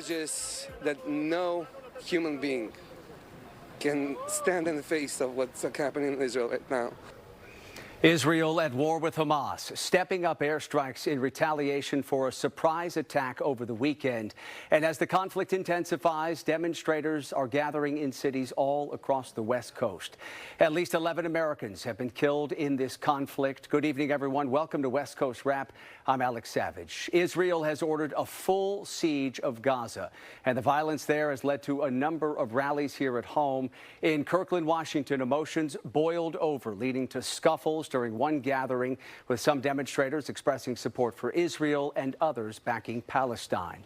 acknowledges that no human being can stand in the face of what's happening in Israel right now. Israel at war with Hamas, stepping up airstrikes in retaliation for a surprise attack over the weekend. And as the conflict intensifies, demonstrators are gathering in cities all across the West Coast. At least 11 Americans have been killed in this conflict. Good evening, everyone. Welcome to West Coast Wrap. I'm Alex Savage. Israel has ordered a full siege of Gaza, and the violence there has led to a number of rallies here at home. In Kirkland, Washington, emotions boiled over, leading to scuffles during one gathering, with some demonstrators expressing support for Israel and others backing Palestine.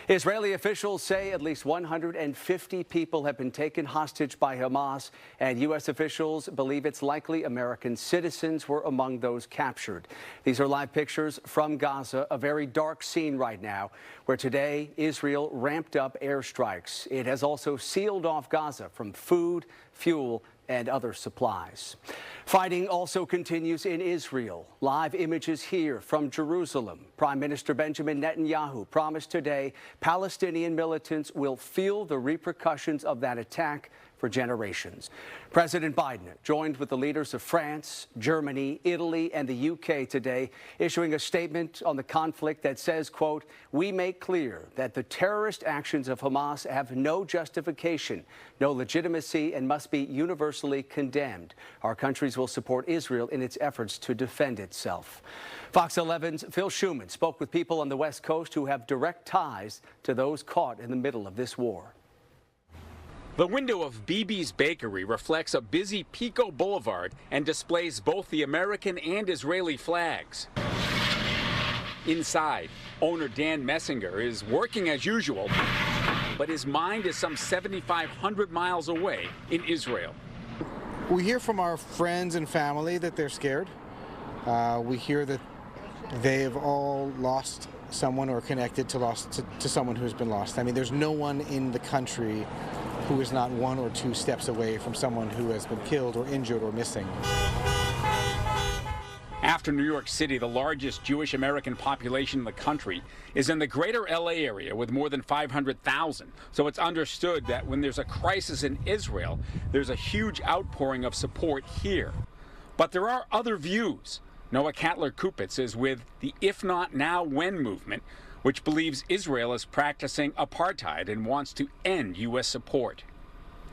Israeli officials say at least 150 people have been taken hostage by Hamas, and U.S. officials believe it's likely American citizens were among those captured. These are live pictures from Gaza, a very dark scene right now, where today Israel ramped up airstrikes. It has also sealed off Gaza from food, fuel, and other supplies. Fighting also continues in Israel. Live images here from Jerusalem. Prime Minister Benjamin Netanyahu promised today Palestinian militants will feel the repercussions of that attack for generations. President Biden joined with the leaders of France, Germany, Italy, and the UK today, issuing a statement on the conflict that says, quote, "We make clear that the terrorist actions of Hamas have no justification, no legitimacy, and must be universally condemned. Our countries will support Israel in its efforts to defend itself." Fox 11's Phil Schuman spoke with people on the West Coast who have direct ties to those caught in the middle of this war. The window of BB's Bakery reflects a busy Pico Boulevard and displays both the American and Israeli flags. Inside, owner Dan Messinger is working as usual, but his mind is some 7,500 miles away in Israel. We hear from our friends and family that they're scared. We hear that they have all lost someone or connected to someone who's been lost. I mean, there's no one in the country who is not 1 or 2 steps away from someone who has been killed or injured or missing. After New York City, the largest Jewish American population in the country is in the greater LA area with more than 500,000. So it's understood that when there's a crisis in Israel, there's a huge outpouring of support here. But there are other views. Noah Catler-Kupitz is with the If Not Now When movement, which believes Israel is practicing apartheid and wants to end U.S. support.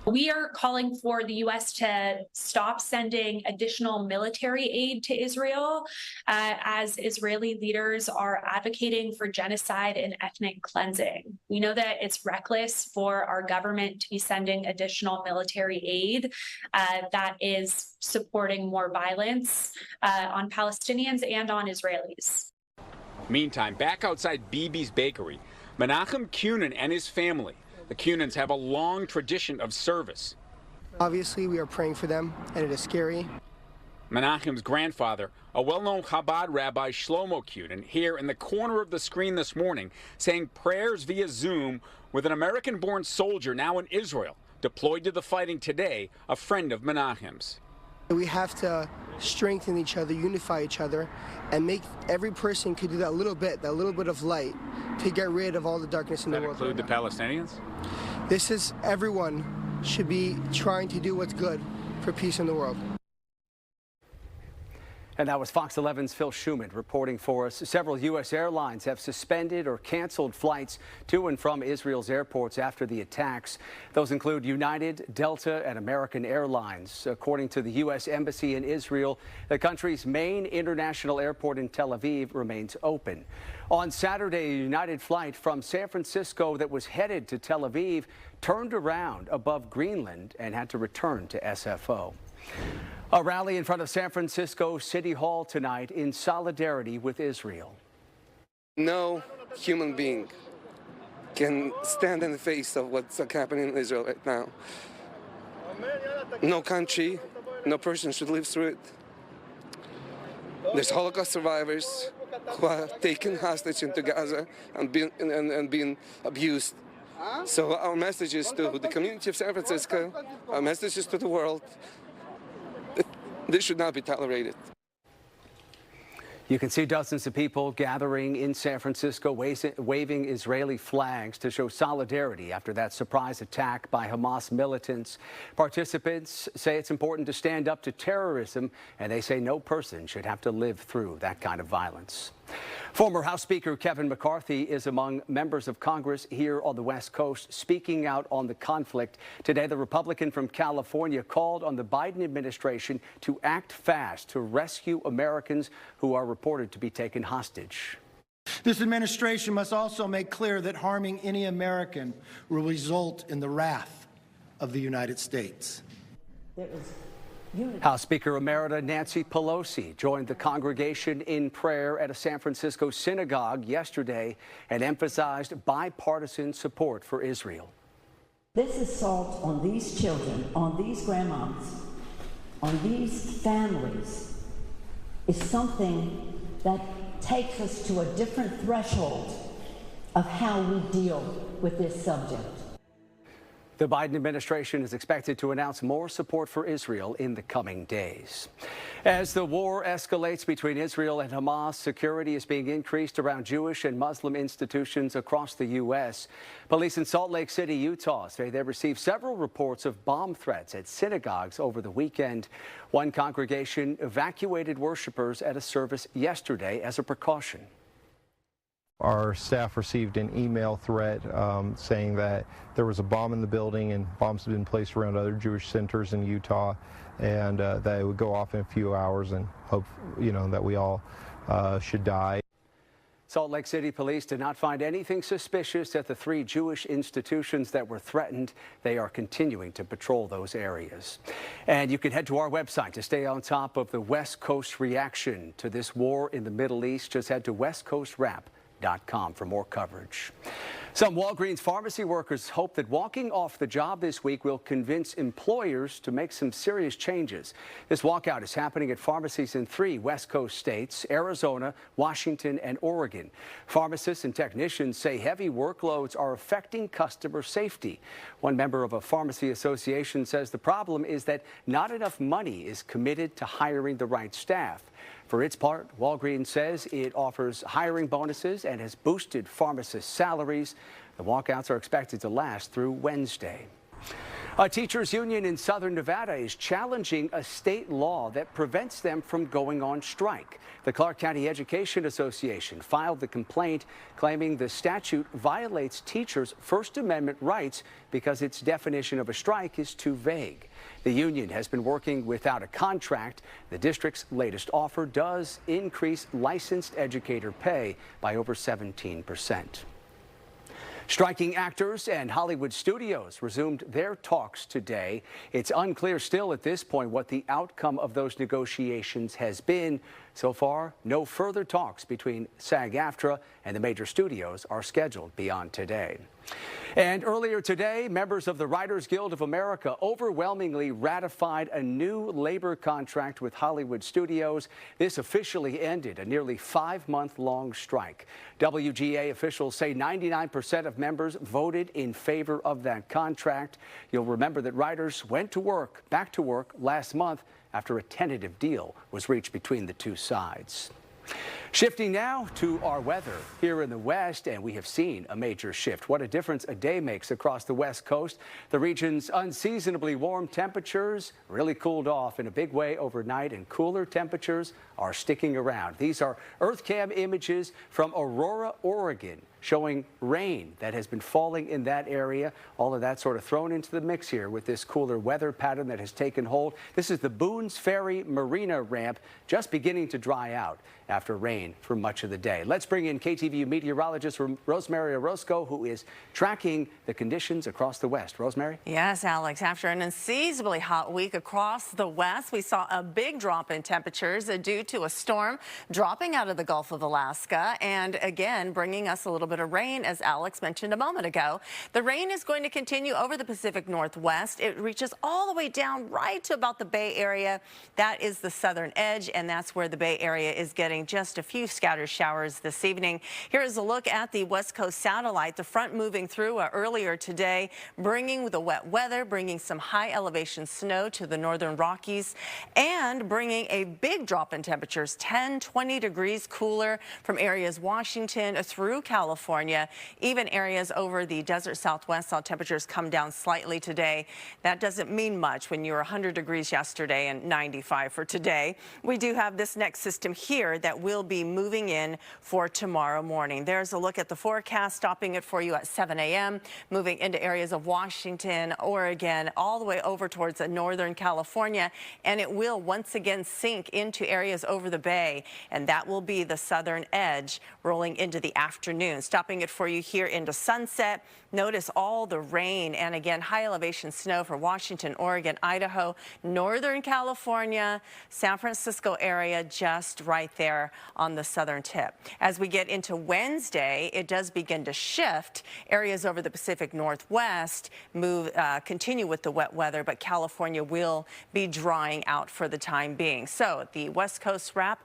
We are calling for the U.S. to stop sending additional military aid to Israel as Israeli leaders are advocating for genocide and ethnic cleansing. We know that it's reckless for our government to be sending additional military aid that is supporting more violence on Palestinians and on Israelis. Meantime, back outside BB's Bakery, Menachem Cunin and his family. The Cunins have a long tradition of service. Obviously, we are praying for them, and it is scary. Menachem's grandfather, a well-known Chabad rabbi, Shlomo Cunin, here in the corner of the screen this morning, saying prayers via Zoom with an American-born soldier now in Israel, deployed to the fighting today, a friend of Menachem's. We have to strengthen each other, unify each other, and make every person could do that little bit of light to get rid of all the darkness in the world. Does that include the Palestinians? This is everyone should be trying to do what's good for peace in the world. And that was Fox 11's Phil Schuman reporting for us. Several U.S. airlines have suspended or canceled flights to and from Israel's airports after the attacks. Those include United, Delta, and American Airlines. According to the U.S. Embassy in Israel, the country's main international airport in Tel Aviv remains open. On Saturday, a United flight from San Francisco that was headed to Tel Aviv turned around above Greenland and had to return to SFO. A rally in front of San Francisco City Hall tonight in solidarity with Israel. No human being can stand in the face of what's happening in Israel right now. No country, no person should live through it. There's Holocaust survivors who are taken hostage into Gaza and being abused. So our message is to the community of San Francisco, our message is to the world. This should not be tolerated. You can see dozens of people gathering in San Francisco, waving Israeli flags to show solidarity after that surprise attack by Hamas militants. Participants say it's important to stand up to terrorism, and they say no person should have to live through that kind of violence. Former House Speaker Kevin McCarthy is among members of Congress here on the West Coast speaking out on the conflict. Today, the Republican from California called on the Biden administration to act fast to rescue Americans who are reported to be taken hostage. This administration must also make clear that harming any American will result in the wrath of the United States. House Speaker Emerita Nancy Pelosi joined the congregation in prayer at a San Francisco synagogue yesterday and emphasized bipartisan support for Israel. This assault on these children, on these grandmas, on these families is something that takes us to a different threshold of how we deal with this subject. The Biden administration is expected to announce more support for Israel in the coming days. As the war escalates between Israel and Hamas, security is being increased around Jewish and Muslim institutions across the U.S. Police in Salt Lake City, Utah say they received several reports of bomb threats at synagogues over the weekend. One congregation evacuated worshipers at a service yesterday as a precaution. Our staff received an email threat saying that there was a bomb in the building and bombs had been placed around other Jewish centers in Utah, and that it would go off in a few hours and hope, that we all should die. Salt Lake City police did not find anything suspicious at the 3 Jewish institutions that were threatened. They are continuing to patrol those areas. And you can head to our website to stay on top of the West Coast reaction to this war in the Middle East. Just head to westcoastwrap.com for more coverage. Some Walgreens pharmacy workers hope that walking off the job this week will convince employers to make some serious changes. This walkout is happening at pharmacies in 3 West Coast states, Arizona, Washington, and Oregon. Pharmacists and technicians say heavy workloads are affecting customer safety. One member of a pharmacy association says the problem is that not enough money is committed to hiring the right staff. For its part, Walgreens says it offers hiring bonuses and has boosted pharmacists' salaries. The walkouts are expected to last through Wednesday. A teachers' union in southern Nevada is challenging a state law that prevents them from going on strike. The Clark County Education Association filed the complaint claiming the statute violates teachers' First Amendment rights because its definition of a strike is too vague. The union has been working without a contract. The district's latest offer does increase licensed educator pay by over 17%. Striking actors and Hollywood studios resumed their talks today. It's unclear still at this point what the outcome of those negotiations has been. So far, no further talks between SAG-AFTRA and the major studios are scheduled beyond today. And earlier today, members of the Writers Guild of America overwhelmingly ratified a new labor contract with Hollywood studios. This officially ended a nearly 5-month-long strike. WGA officials say 99% of members voted in favor of that contract. You'll remember that writers went to work, back to work last month after a tentative deal was reached between the two sides. Shifting now to our weather here in the West, and we have seen a major shift. What a difference a day makes across the West Coast. The region's unseasonably warm temperatures really cooled off in a big way overnight, and cooler temperatures are sticking around. These are EarthCam images from Aurora, Oregon, showing rain that has been falling in that area. All of that sort of thrown into the mix here with this cooler weather pattern that has taken hold. This is the Boone's Ferry Marina ramp just beginning to dry out after rain for much of the day. Let's bring in KTVU meteorologist Rosemary Orozco, who is tracking the conditions across the West. Rosemary? Yes, Alex. After an unseasonably hot week across the West, we saw a big drop in temperatures due to a storm dropping out of the Gulf of Alaska and again bringing us a little bit of rain, as Alex mentioned a moment ago. The rain is going to continue over the Pacific Northwest. It reaches all the way down right to about the Bay Area. That is the southern edge, and that's where the Bay Area is getting just a few scattered showers this evening. Here is a look at the West Coast satellite. The front moving through earlier today, bringing the wet weather, bringing some high elevation snow to the northern Rockies, and bringing a big drop in temperatures, 10, 20 degrees cooler from areas Washington through California. Even areas over the desert Southwest saw temperatures come down slightly today. That doesn't mean much when you were 100 degrees yesterday and 95 for today. We do have this next system here that will be moving in for tomorrow morning. There's a look at the forecast, stopping it for you at 7 a.m., moving into areas of Washington, Oregon, all the way over towards northern California, and it will once again sink into areas over the bay, and that will be the southern edge rolling into the afternoon. Stopping it for you here into sunset. Notice all the rain and again high elevation snow for Washington, Oregon, Idaho, northern California, San Francisco area, just right there on the southern tip. As we get into Wednesday, it does begin to shift. Areas over the Pacific Northwest continue with the wet weather, but California will be drying out for the time being. So the West Coast wrap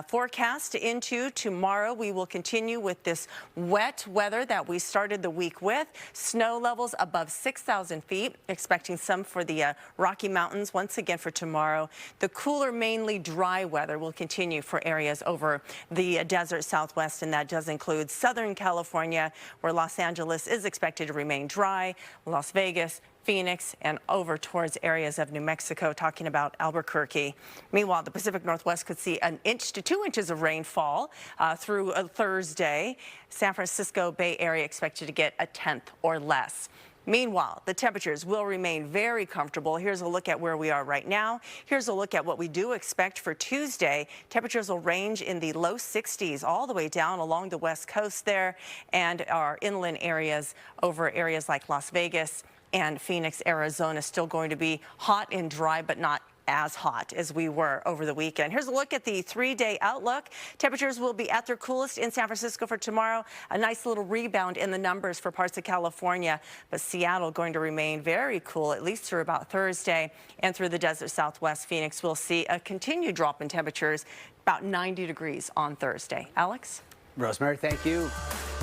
forecast into tomorrow. We will continue with this wet weather that we started the week with. Snow levels above 6,000 feet, expecting some for the Rocky Mountains once again for tomorrow. The cooler, mainly dry weather will continue for areas over the desert Southwest, and that does include Southern California, where Los Angeles is expected to remain dry, Las Vegas, Phoenix, and over towards areas of New Mexico, talking about Albuquerque. Meanwhile, the Pacific Northwest could see 1 inch to 2 inches of rainfall through Thursday. San Francisco Bay Area expected to get 1/10 or less. Meanwhile, the temperatures will remain very comfortable. Here's a look at where we are right now. Here's a look at what we do expect for Tuesday. Temperatures will range in the low 60s all the way down along the west coast there, and our inland areas over areas like Las Vegas and Phoenix, Arizona, still going to be hot and dry, but not as hot as we were over the weekend. Here's a look at the 3-day outlook. Temperatures will be at their coolest in San Francisco for tomorrow. A nice little rebound in the numbers for parts of California, but Seattle going to remain very cool, at least through about Thursday. And through the desert Southwest, Phoenix will see a continued drop in temperatures, about 90 degrees on Thursday. Alex? Rosemary, thank you.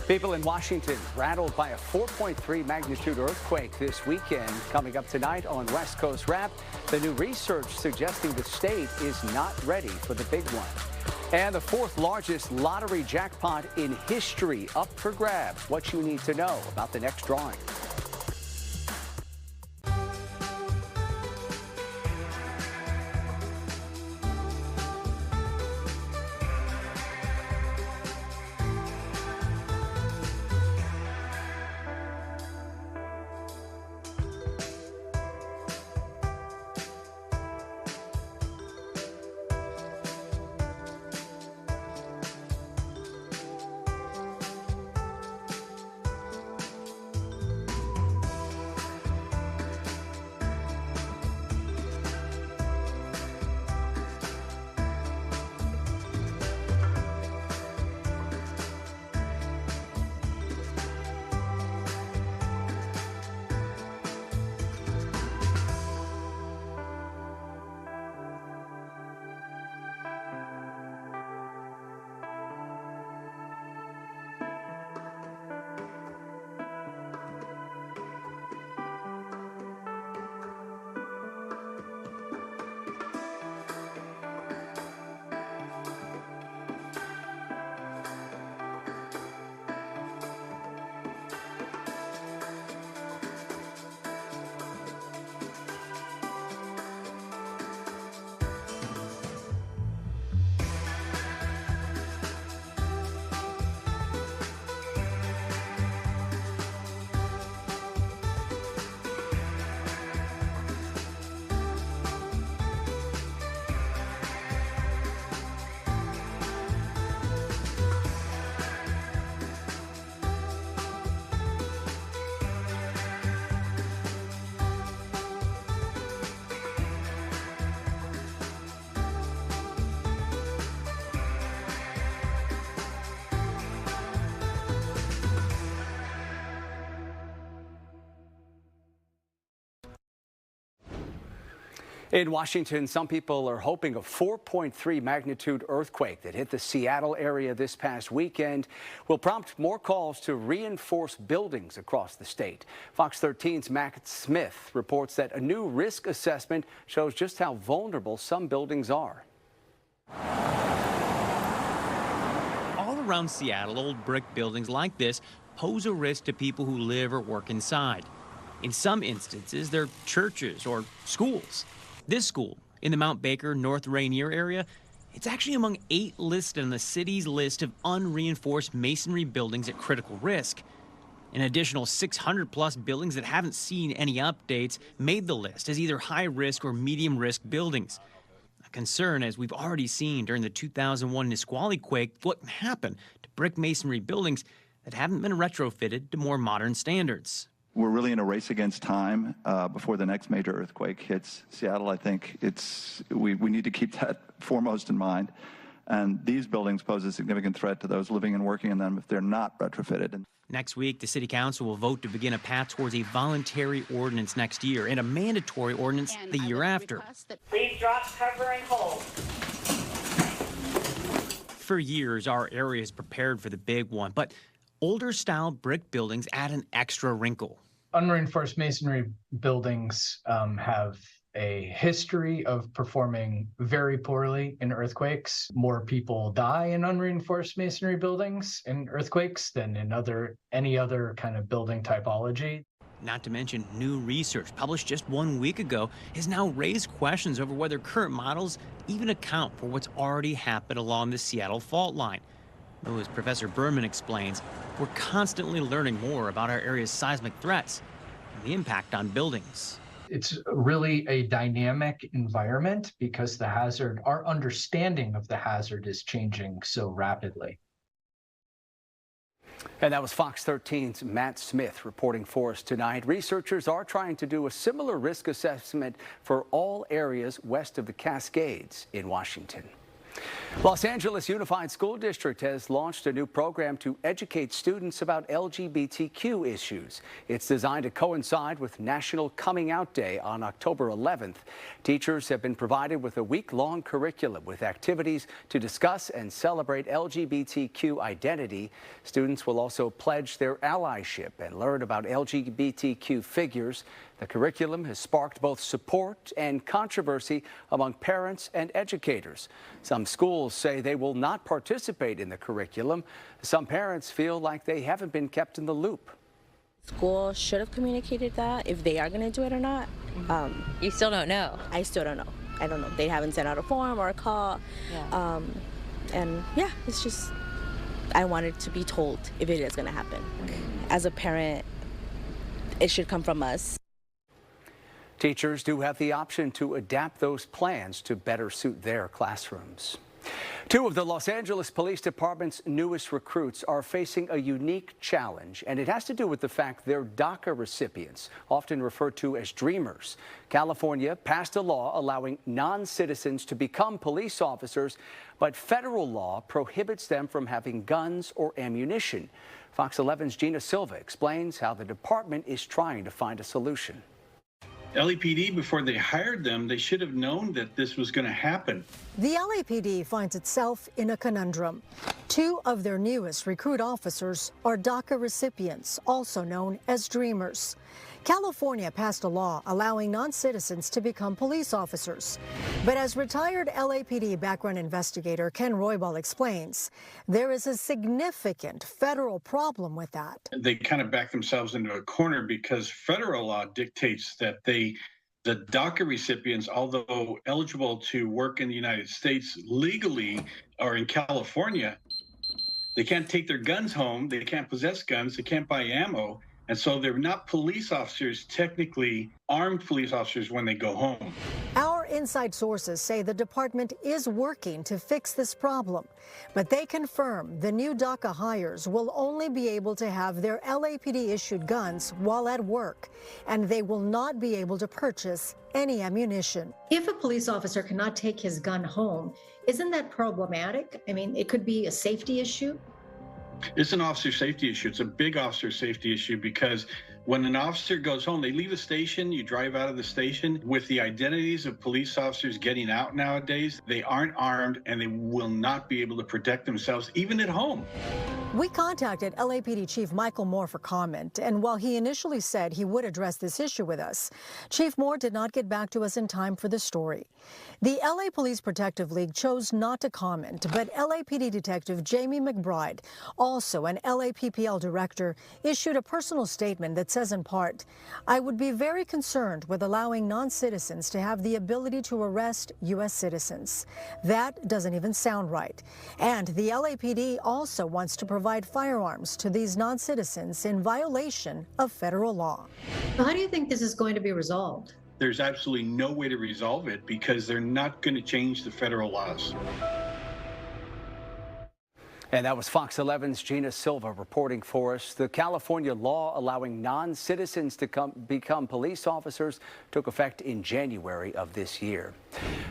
People in Washington rattled by a 4.3 magnitude earthquake this weekend. Coming up tonight on West Coast Wrap, the new research suggesting the state is not ready for the big one. And the 4th largest lottery jackpot in history up for grabs. What you need to know about the next drawing. In Washington, some people are hoping a 4.3 magnitude earthquake that hit the Seattle area this past weekend will prompt more calls to reinforce buildings across the state. Fox 13's Matt Smith reports that a new risk assessment shows just how vulnerable some buildings are. All around Seattle, old brick buildings like this pose a risk to people who live or work inside. In some instances, they're churches or schools. This school in the Mount Baker, North Rainier area, it's actually among 8 listed on the city's list of unreinforced masonry buildings at critical risk. An additional 600-plus buildings that haven't seen any updates made the list as either high-risk or medium-risk buildings. A concern, as we've already seen during the 2001 Nisqually quake, what happened to brick masonry buildings that haven't been retrofitted to more modern standards. We're really in a race against time before the next major earthquake hits Seattle. I think we need to keep that foremost in mind. And these buildings pose a significant threat to those living and working in them if they're not retrofitted. Next week, the City Council will vote to begin a path towards a voluntary ordinance next year and a mandatory ordinance the year after. Please drop, cover, and hold. For years, our area is prepared for the big one, but older-style brick buildings add an extra wrinkle. Unreinforced masonry buildings have a history of performing very poorly in earthquakes. More people die in unreinforced masonry buildings in earthquakes than in any other kind of building typology. Not to mention, new research published just 1 week ago has now raised questions over whether current models even account for what's already happened along the Seattle fault line. Though, as Professor Berman explains, we're constantly learning more about our area's seismic threats and the impact on buildings. It's really a dynamic environment because our understanding of the hazard is changing so rapidly. And that was Fox 13's Matt Smith reporting for us tonight. Researchers are trying to do a similar risk assessment for all areas west of the Cascades in Washington. Los Angeles Unified School District has launched a new program to educate students about LGBTQ issues. It's designed to coincide with National Coming Out Day on October 11th. Teachers have been provided with a week-long curriculum with activities to discuss and celebrate LGBTQ identity. Students will also pledge their allyship and learn about LGBTQ figures. The curriculum has sparked both support and controversy among parents and educators. Some schools say they will not participate in the curriculum. Some parents feel like they haven't been kept in the loop. School should have communicated that, if they are going to do it or not. You still don't know? I still don't know. I don't know. They haven't sent out a form or a call. Yeah. And yeah, it's just, I wanted to be told if it is going to happen. As a parent, it should come from us. Teachers do have the option to adapt those plans to better suit their classrooms. 2 of the Los Angeles Police Department's newest recruits are facing a unique challenge, and it has to do with the fact they're DACA recipients, often referred to as dreamers. California passed a law allowing non-citizens to become police officers, but federal law prohibits them from having guns or ammunition. Fox 11's Gina Silva explains how the department is trying to find a solution. LAPD, before they hired them, they should have known that this was going to happen. The LAPD finds itself in a conundrum. 2 of their newest recruit officers are DACA recipients, also known as dreamers. California passed a law allowing non-citizens to become police officers. But as retired LAPD background investigator Ken Roybal explains, there is a significant federal problem with that. They kind of back themselves into a corner because federal law dictates that the DACA recipients, although eligible to work in the United States legally or in California, they can't take their guns home, they can't possess guns, they can't buy ammo. And so they're not police officers, technically armed police officers, when they go home. Our inside sources say the department is working to fix this problem, but they confirm the new DACA hires will only be able to have their LAPD-issued guns while at work, and they will not be able to purchase any ammunition. If a police officer cannot take his gun home, isn't that problematic? I mean, it could be a safety issue. It's an officer safety issue. It's a big officer safety issue because When an officer goes home, they leave a station, you drive out of the station. With the identities of police officers getting out nowadays, they aren't armed and they will not be able to protect themselves, even at home. We contacted LAPD Chief Michael Moore for comment, and while he initially said he would address this issue with us, Chief Moore did not get back to us in time for the story. The LA Police Protective League chose not to comment, but LAPD Detective Jamie McBride, also an LAPPL director, issued a personal statement that says in part, "I would be very concerned with allowing non-citizens to have the ability to arrest U.S. citizens. That doesn't even sound right." And the LAPD also wants to provide firearms to these non-citizens in violation of federal law. How do you think this is going to be resolved? There's absolutely no way to resolve it because they're not going to change the federal laws. And that was Fox 11's Gina Silva reporting for us. The California law allowing non-citizens to become police officers took effect in January of this year.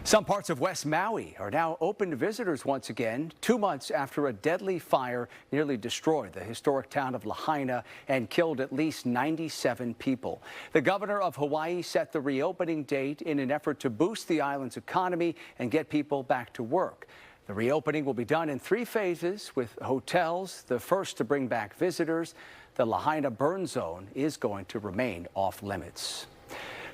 Some parts of West Maui are now open to visitors once again, 2 months after a deadly fire nearly destroyed the historic town of Lahaina and killed at least 97 people. The governor of Hawaii set the reopening date in an effort to boost the island's economy and get people back to work. The reopening will be done in 3 phases, with hotels the first to bring back visitors. The Lahaina burn zone is going to remain off limits.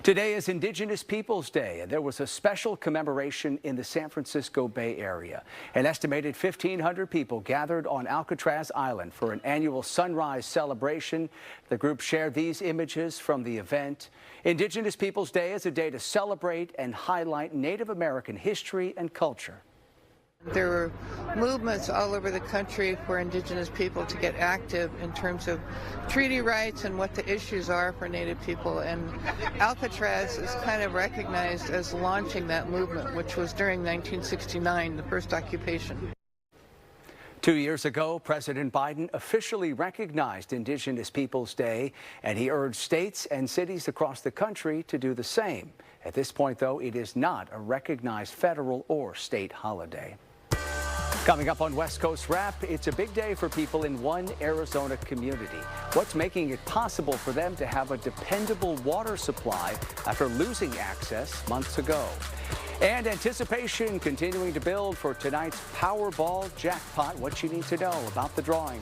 Today is Indigenous Peoples Day, and there was a special commemoration in the San Francisco Bay Area. An estimated 1,500 people gathered on Alcatraz Island for an annual sunrise celebration. The group shared these images from the event. Indigenous Peoples Day is a day to celebrate and highlight Native American history and culture. There were movements all over the country for Indigenous people to get active in terms of treaty rights and what the issues are for Native people. And Alcatraz is kind of recognized as launching that movement, which was during 1969, the first occupation. 2 years ago, President Biden officially recognized Indigenous Peoples Day, and he urged states and cities across the country to do the same. At this point, though, it is not a recognized federal or state holiday. Coming up on West Coast Wrap, it's a big day for people in one Arizona community. What's making it possible for them to have a dependable water supply after losing access months ago? And anticipation continuing to build for tonight's Powerball jackpot. What you need to know about the drawing.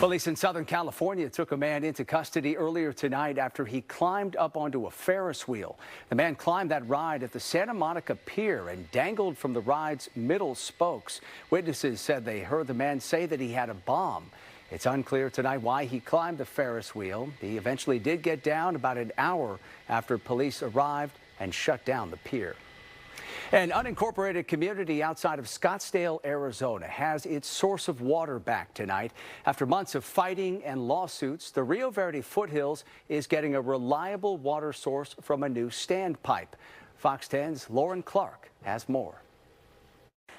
Police in Southern California took a man into custody earlier tonight after he climbed up onto a Ferris wheel. The man climbed that ride at the Santa Monica Pier and dangled from the ride's middle spokes. Witnesses said they heard the man say that he had a bomb. It's unclear tonight why he climbed the Ferris wheel. He eventually did get down about an hour after police arrived and shut down the pier. An unincorporated community outside of Scottsdale, Arizona, has its source of water back tonight. After months of fighting and lawsuits, the Rio Verde Foothills is getting a reliable water source from a new standpipe. Fox 10's Lauren Clark has more.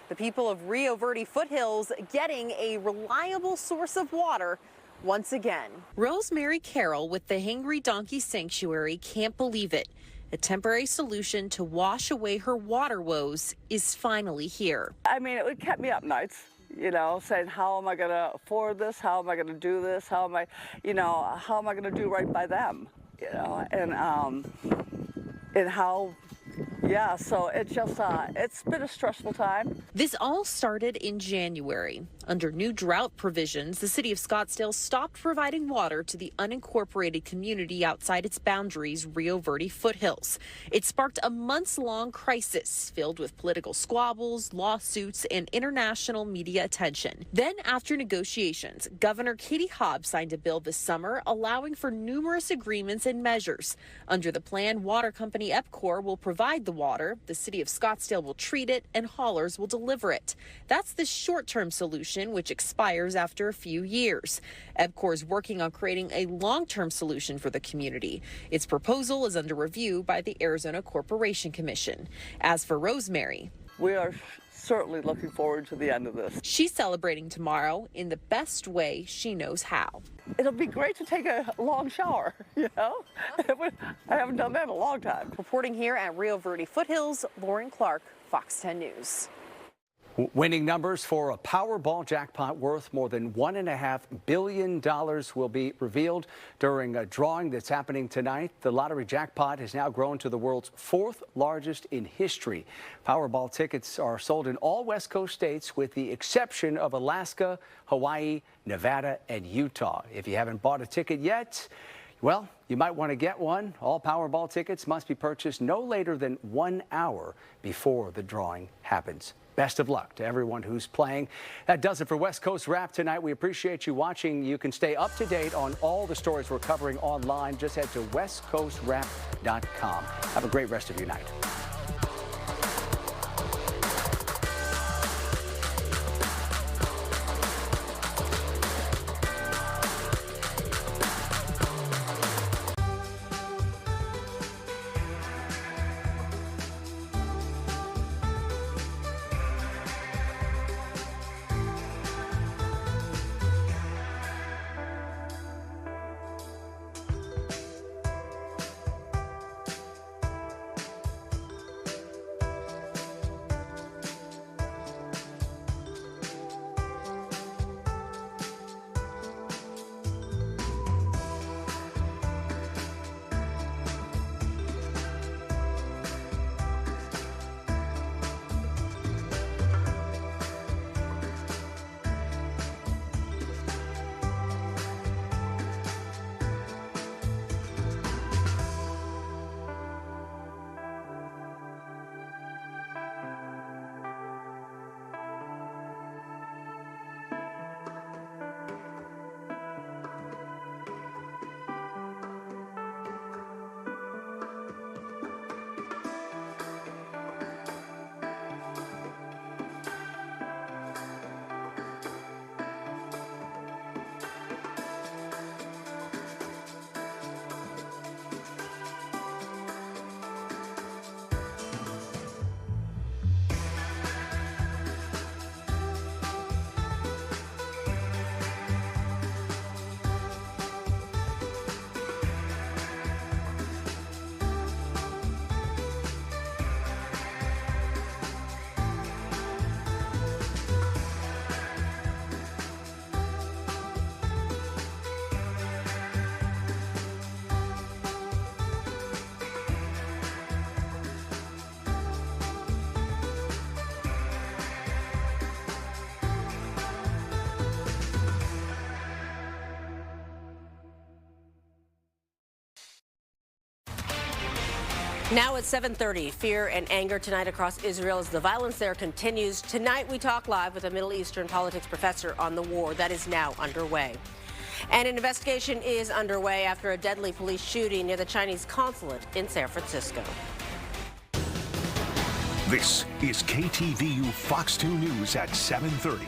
The people of Rio Verde Foothills getting a reliable source of water once again. Rosemary Carroll with the Hangry Donkey Sanctuary can't believe it. A temporary solution to wash away her water woes is finally here. I mean, it kept me up nights, you know, saying, how am I going to afford this? How am I going to do this? How am I going to do right by them? You know, and how, yeah, so it's just, it's been a stressful time. This all started in January. Under new drought provisions, the city of Scottsdale stopped providing water to the unincorporated community outside its boundaries, Rio Verde Foothills. It sparked a months-long crisis filled with political squabbles, lawsuits, and international media attention. Then, after negotiations, Governor Katie Hobbs signed a bill this summer allowing for numerous agreements and measures. Under the plan, water company EPCOR will provide the water, the city of Scottsdale will treat it, and haulers will deliver it. That's the short-term solution, which expires after a few years. EPCOR is working on creating a long-term solution for the community. Its proposal is under review by the Arizona Corporation Commission. As for Rosemary, we are certainly looking forward to the end of this. She's celebrating tomorrow in the best way she knows how. It'll be great to take a long shower, you know? I haven't done that in a long time. Reporting here at Rio Verde Foothills, Lauren Clark, Fox 10 News. Winning numbers for a Powerball jackpot worth more than $1.5 billion will be revealed during a drawing that's happening tonight. The lottery jackpot has now grown to the world's fourth largest in history. Powerball tickets are sold in all West Coast states with the exception of Alaska, Hawaii, Nevada, and Utah. If you haven't bought a ticket yet, well, you might want to get one. All Powerball tickets must be purchased no later than 1 hour before the drawing happens. Best of luck to everyone who's playing. That does it for West Coast Wrap tonight. We appreciate you watching. You can stay up to date on all the stories we're covering online. Just head to westcoastwrap.com. Have a great rest of your night. Now at 7:30, fear and anger tonight across Israel as the violence there continues. Tonight we talk live with a Middle Eastern politics professor on the war that is now underway. And an investigation is underway after a deadly police shooting near the Chinese consulate in San Francisco. This is KTVU Fox 2 News at 7:30.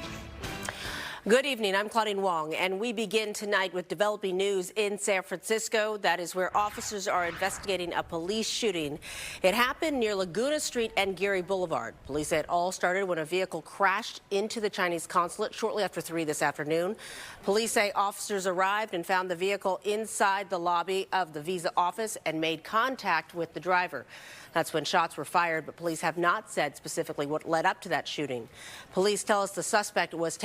Good evening, I'm Claudine Wong, and we begin tonight with developing news in San Francisco. That is where officers are investigating a police shooting. It happened near Laguna Street and Geary Boulevard. Police say it all started when a vehicle crashed into the Chinese consulate shortly after 3 this afternoon. Police say officers arrived and found the vehicle inside the lobby of the visa office and made contact with the driver. That's when shots were fired, but police have not said specifically what led up to that shooting. Police tell us the suspect was taken